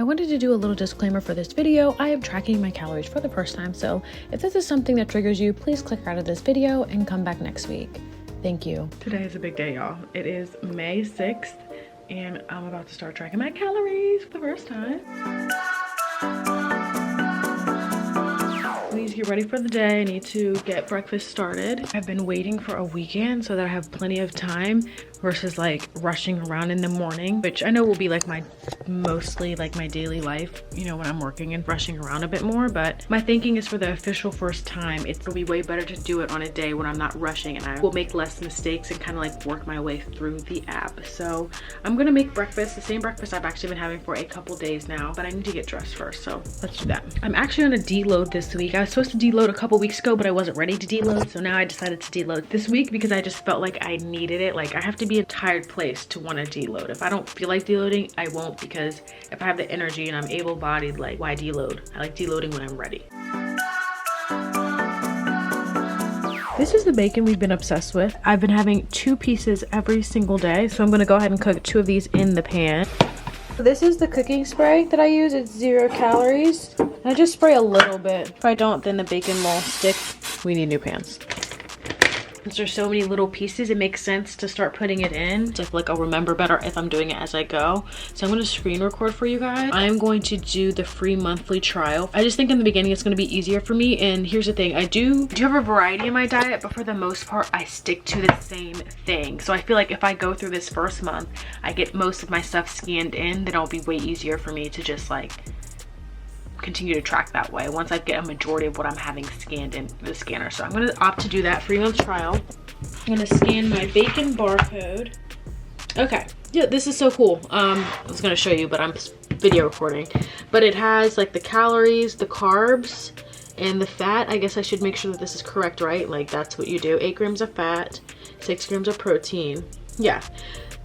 wanted to do a little disclaimer for this video. I am tracking my calories for the first time, so if this is something that triggers you, please click out of this video and come back next week. Thank you. Today is a big day, y'all. It is May 6th, and I'm about to start tracking my calories for the first time. Please get ready for the day. I need to get breakfast started. I've been waiting for a weekend so that I have plenty of time versus like rushing around in the morning, which I know will be like mostly like my daily life, you know, when I'm working and rushing around a bit more. But my thinking is for the official first time, it'll be way better to do it on a day when I'm not rushing and I will make less mistakes and kind of like work my way through the app. So I'm gonna make breakfast, the same breakfast I've actually been having for a couple days now, but I need to get dressed first, so let's do that. I'm actually on a deload this week. I was supposed to deload a couple weeks ago, but I wasn't ready to deload, so now I decided to deload this week because I just felt like I needed it. Like I have to be in a tired place to want to deload. If I don't feel like deloading, I won't, because if I have the energy and I'm able-bodied, like why deload? I like deloading when I'm ready. This is the bacon we've been obsessed with. I've been having 2 pieces every single day, so I'm gonna go ahead and cook 2 of these in the pan. This is the cooking spray that I use. It's 0 calories. I just spray a little bit. If I don't, then the bacon will stick. We need new pans. Since there's so many little pieces, it makes sense to start putting it in. So I feel like I'll remember better if I'm doing it as I go. So I'm going to screen record for you guys. I'm going to do the free monthly trial. I just think in the beginning it's going to be easier for me. And here's the thing, I do have a variety in my diet, but for the most part I stick to the same thing. So I feel like if I go through this first month, I get most of my stuff scanned in, then it'll be way easier for me to just like continue to track that way once I get a majority of what I'm having scanned in the scanner. So I'm going to opt to do that 3-month trial. I'm going to scan my bacon barcode. Okay, yeah, this is so cool. I was going to show you, but I'm video recording. But it has like the calories, the carbs, and the fat. I guess I should make sure that this is correct, right? Like that's what you do. 8 grams of fat, 6 grams of protein. Yeah.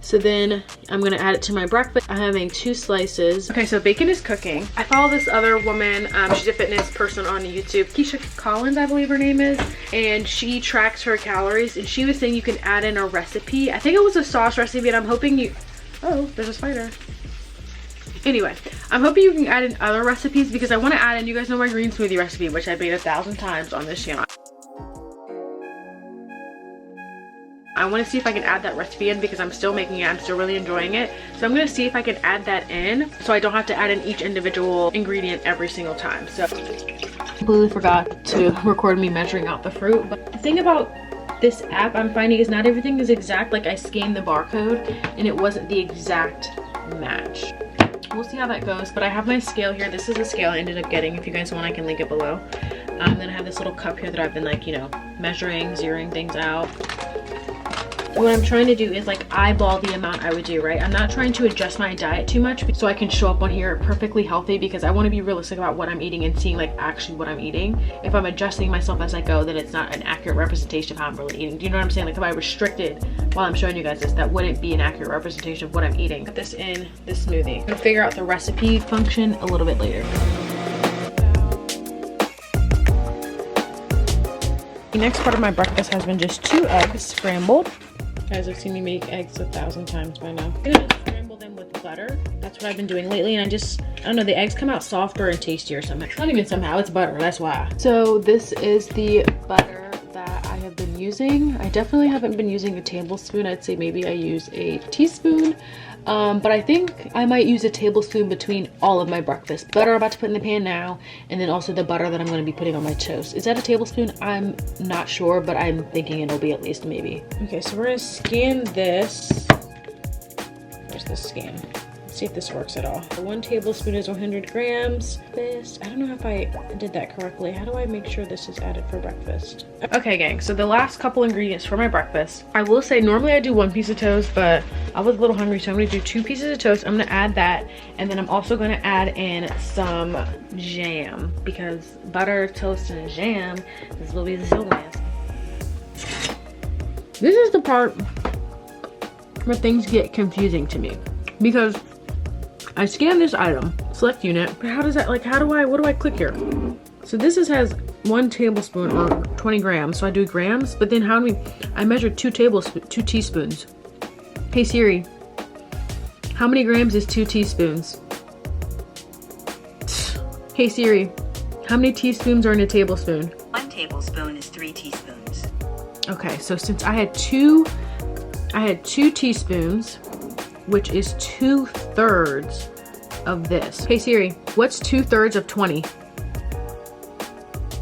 So then I'm gonna add it to my breakfast. I'm having 2 slices. Okay, so bacon is cooking. I follow this other woman, she's a fitness person on YouTube. Keisha Collins, I believe her name is. And she tracks her calories, and she was saying you can add in a recipe. I think it was a sauce recipe, and I'm hoping you, oh, there's a spider. Anyway, I'm hoping you can add in other recipes because I wanna add in, you guys know my green smoothie recipe, which I've made 1,000 times on this channel. I want to see if I can add that recipe in because I'm still making it. I'm still really enjoying it. So I'm going to see if I can add that in so I don't have to add in each individual ingredient every single time. So I completely forgot to record me measuring out the fruit. But the thing about this app I'm finding is not everything is exact. Like I scanned the barcode and it wasn't the exact match. We'll see how that goes, but I have my scale here. This is the scale I ended up getting. If you guys want, I can link it below. Then I have this little cup here that I've been like, you know, measuring, zeroing things out. What I'm trying to do is like eyeball the amount I would do, right? I'm not trying to adjust my diet too much so I can show up on here perfectly healthy, because I want to be realistic about what I'm eating and seeing like actually what I'm eating. If I'm adjusting myself as I go, then it's not an accurate representation of how I'm really eating. Do you know what I'm saying? Like if I restricted while I'm showing you guys this, that wouldn't be an accurate representation of what I'm eating. Put this in this smoothie. I'm gonna figure out the recipe function a little bit later. The next part of my breakfast has been just 2 eggs scrambled. You guys have seen me make eggs 1,000 times by now. I'm gonna scramble them with butter. That's what I've been doing lately, and I don't know, the eggs come out softer and tastier somehow. Not even somehow, it's butter, that's why. So this is the butter that I have been using. I definitely haven't been using a tablespoon. I'd say maybe I use a teaspoon. But I think I might use a tablespoon between all of my breakfast. Butter I'm about to put in the pan now, and then also the butter that I'm going to be putting on my toast. Is that a tablespoon? I'm not sure, but I'm thinking it'll be at least maybe. Okay, so we're going to scan this. Where's the scan? Let's see if this works at all. 1 tablespoon is 100 grams. This, I don't know if I did that correctly. How do I make sure this is added for breakfast? Okay, gang, so the last couple ingredients for my breakfast. I will say normally I do 1 piece of toast, but I was a little hungry, so I'm gonna do 2 pieces of toast. I'm gonna add that, and then I'm also gonna add in some jam, because butter, toast, and jam is will be the silliness. This is the part where things get confusing to me, because I scan this item, select unit, but how does that, like, what do I click here? So this has 1 tablespoon or 20 grams, so I do grams, but then I measured 2 teaspoons. Hey Siri, how many grams is 2 teaspoons? Hey Siri, how many teaspoons are in a tablespoon? 1 tablespoon is 3 teaspoons. Okay, so since I had two teaspoons, which is 2/3 of this. Hey Siri, what's 2/3 of 20?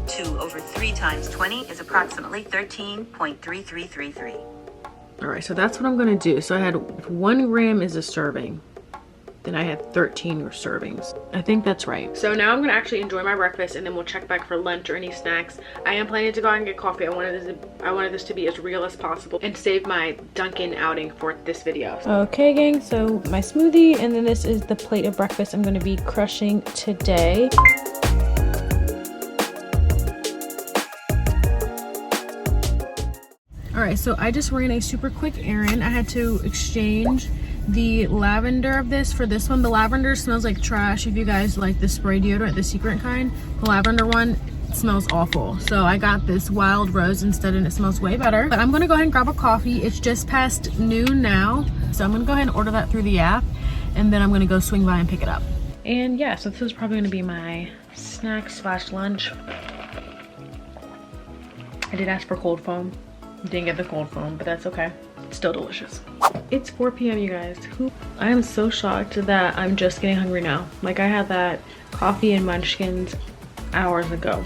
2 over 3 times 20 is approximately 13.3333. All right, so that's what I'm gonna do. So I had 1 gram is a serving. Then I had 13 servings. I think that's right. So now I'm gonna actually enjoy my breakfast and then we'll check back for lunch or any snacks. I am planning to go out and get coffee. I wanted this to be as real as possible and save my Dunkin' outing for this video. Okay gang, so my smoothie and then this is the plate of breakfast I'm gonna be crushing today. All right, so I just ran a super quick errand. I had to exchange the lavender of this for this one. The lavender smells like trash. If you guys like the spray deodorant, the secret kind, the lavender one smells awful. So I got this wild rose instead and it smells way better. But I'm gonna go ahead and grab a coffee. It's just past noon now. So I'm gonna go ahead and order that through the app and then I'm gonna go swing by and pick it up. And yeah, so this is probably gonna be my snack slash lunch. I did ask for cold foam. Didn't get the cold foam, but that's okay. It's still delicious. It's 4 p.m. you guys. I am so shocked that I'm just getting hungry now. Like I had that coffee and munchkins hours ago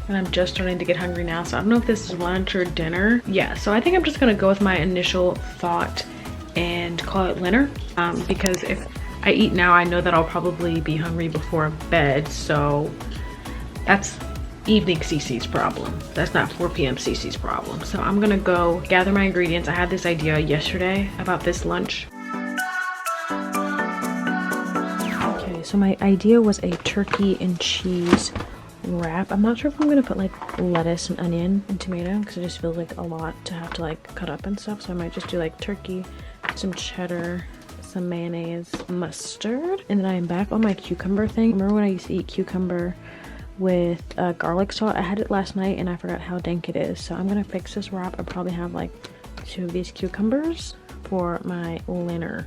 and I'm just starting to get hungry now. So I don't know if this is lunch or dinner. Yeah, so I think I'm just gonna go with my initial thought and call it dinner. Because if I eat now, I know that I'll probably be hungry before bed. So that's evening Cece's problem. That's not 4 p.m. Cece's problem. So I'm gonna go gather my ingredients. I had this idea yesterday about this lunch. Okay, so my idea was a turkey and cheese wrap. I'm not sure if I'm gonna put like lettuce and onion and tomato because it just feels like a lot to have to like cut up and stuff. So I might just do like turkey, some cheddar, some mayonnaise, mustard, and then I am back on my cucumber thing. Remember when I used to eat cucumber with garlic salt? I had it last night and I forgot how dank it is. So I'm gonna fix this wrap. I probably have like 2 of these cucumbers for my dinner.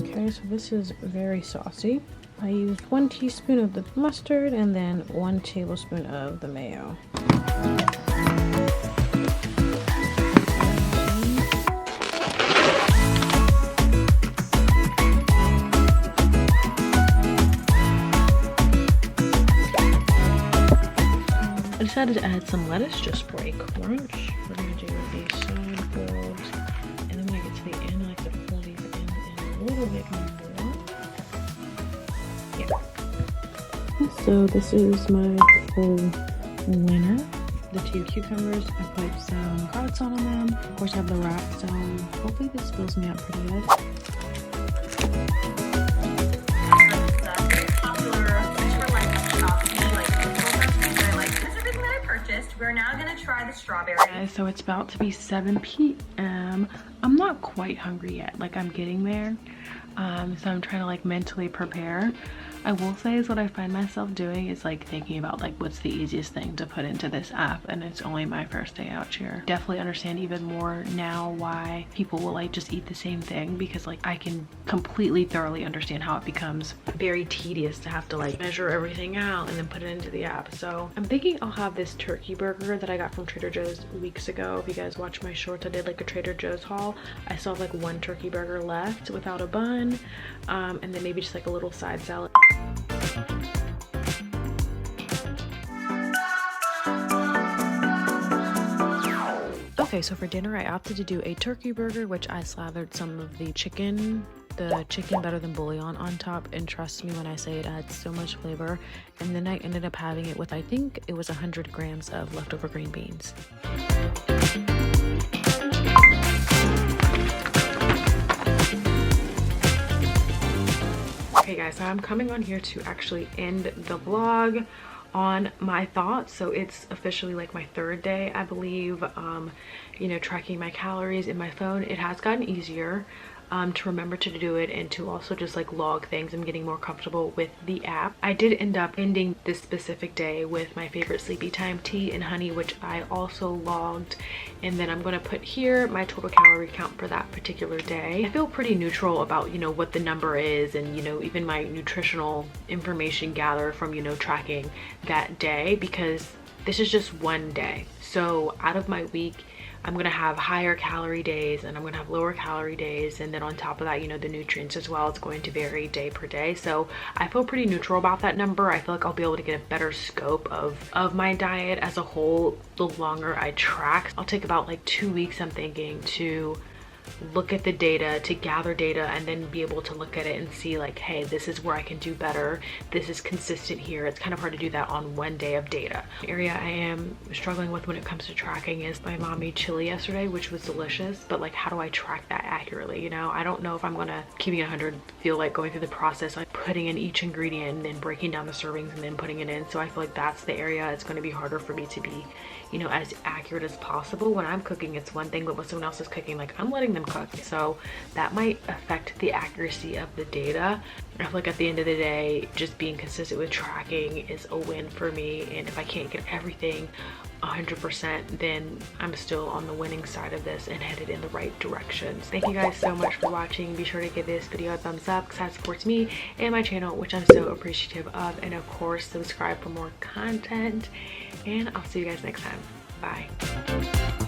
Okay, so this is very saucy. I used 1 teaspoon of the mustard and then 1 tablespoon of the mayo. I decided to add some lettuce just for a crunch. We're gonna do these side folds, and then when I get to the end, I like to pull these in a little bit more. Yeah. So this is my full winner. The 2 cucumbers, I put some garlic salt on them. Of course, I have the wrap, so hopefully this fills me up pretty good. We're now gonna try the strawberry. So it's about to be 7 p.m. I'm not quite hungry yet. Like I'm getting there. So I'm trying to like mentally prepare. I will say is what I find myself doing is like thinking about like what's the easiest thing to put into this app, and it's only my first day out here. Definitely understand even more now why people will like just eat the same thing, because like I can completely thoroughly understand how it becomes very tedious to have to like measure everything out and then put it into the app. So I'm thinking I'll have this turkey burger that I got from Trader Joe's weeks ago. If you guys watch my shorts, I did like a Trader Joe's haul. I still have like 1 turkey burger left without a bun, and then maybe just like a little side salad. Okay, so for dinner I opted to do a turkey burger, which I slathered some of the chicken better than bouillon on top, and trust me when I say it adds so much flavor. And then I ended up having it with, I think it was 100 grams of leftover green beans. Okay guys, so I'm coming on here to actually end the vlog on my thoughts. So it's officially like my 3rd day, I believe, you know, tracking my calories in my phone. It has gotten easier. to remember to do it and to also just like log things. I'm getting more comfortable with the app. I did end up ending this specific day with my favorite sleepy time tea and honey, which I also logged, and then I'm going to put here my total calorie count for that particular day. I feel pretty neutral about, you know, what the number is, and, you know, even my nutritional information gathered from, you know, tracking that day, because this is just one day. So out of my week, I'm gonna have higher calorie days and I'm gonna have lower calorie days, and then on top of that, you know, the nutrients as well, it's going to vary day per day. So I feel pretty neutral about that number. I feel like I'll be able to get a better scope of my diet as a whole the longer I track. I'll take about like 2 weeks, I'm thinking, to look at the data, to gather data, and then be able to look at it and see like, hey, this is where I can do better, this is consistent here. It's kind of hard to do that on one day of data. The area I am struggling with when it comes to tracking is my mom made chili yesterday, which was delicious, but like, how do I track that accurately? You know, I don't know if I'm gonna, keeping it 100, feel like going through the process, like putting in each ingredient and then breaking down the servings and then putting it in. So I feel like that's the area it's going to be harder for me to be, you know, as accurate as possible. When I'm cooking, it's one thing, but when someone else is cooking, like, I'm letting them cook, so that might affect the accuracy of the data. I feel like at the end of the day, just being consistent with tracking is a win for me, and if I can't get everything 100%, then I'm still on the winning side of this and headed in the right direction. So thank you guys so much for watching. Be sure to give this video a thumbs up because that supports me and my channel, which I'm so appreciative of, and of course subscribe for more content, and I'll see you guys next time. Bye.